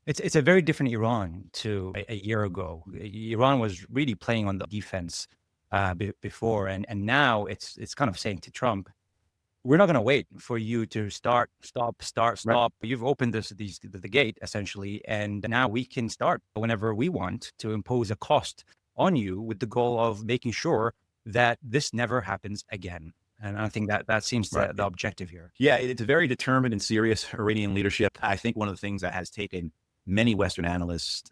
It's a very different Iran to a year ago. Iran was really playing on the defense before, and now it's kind of saying to Trump, "We're not going to wait for you to start, stop, start, Right. stop. You've opened the gate essentially, and now we can start whenever we want to impose a cost on you with the goal of making sure that this never happens again." And I think that that seems Right. the objective here. Yeah, it's a very determined and serious Iranian leadership. I think one of the things that has taken many Western analysts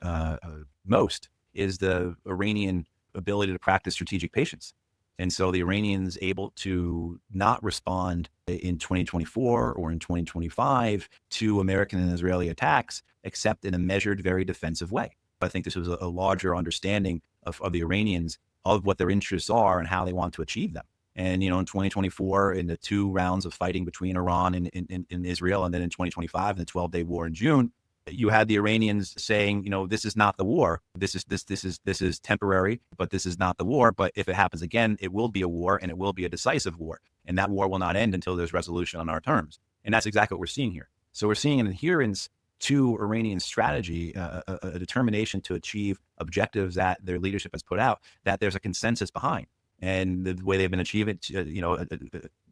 most is the Iranian ability to practice strategic patience. And so the Iranians able to not respond in 2024 or in 2025 to American and Israeli attacks, except in a measured, very defensive way. I think this was a larger understanding of the Iranians of what their interests are and how they want to achieve them. And, in 2024, in the two rounds of fighting between Iran and Israel, and then in 2025, in the 12-day war in June, you had the Iranians saying, this is not the war. This is temporary, but this is not the war. But if it happens again, it will be a war, and it will be a decisive war. And that war will not end until there's resolution on our terms. And that's exactly what we're seeing here. So we're seeing an adherence to Iranian strategy, a determination to achieve objectives that their leadership has put out, that there's a consensus behind. And the way they've been achieving,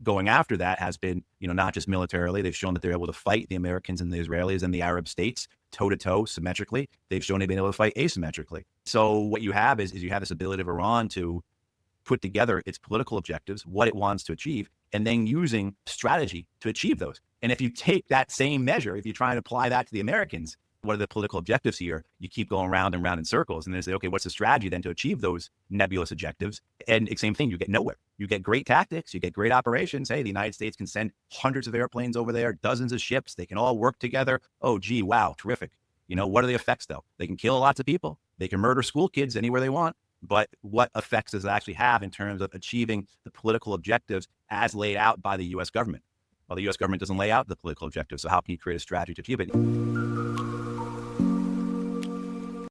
going after that has been, not just militarily. They've shown that they're able to fight the Americans and the Israelis and the Arab states toe to toe symmetrically. They've shown they've been able to fight asymmetrically. So what you have is you have this ability of Iran to put together its political objectives, what it wants to achieve, and then using strategy to achieve those. And if you take that same measure, if you try and apply that to the Americans, what are the political objectives here? You keep going round and round in circles, and then say, okay, what's the strategy then to achieve those nebulous objectives? And same thing, you get nowhere. You get great tactics, you get great operations. Hey, the United States can send hundreds of airplanes over there, dozens of ships. They can all work together. Oh, gee, wow, terrific. What are the effects though? They can kill lots of people. They can murder school kids anywhere they want. But what effects does it actually have in terms of achieving the political objectives as laid out by the U.S. government? Well, the U.S. government doesn't lay out the political objectives. So how can you create a strategy to achieve it?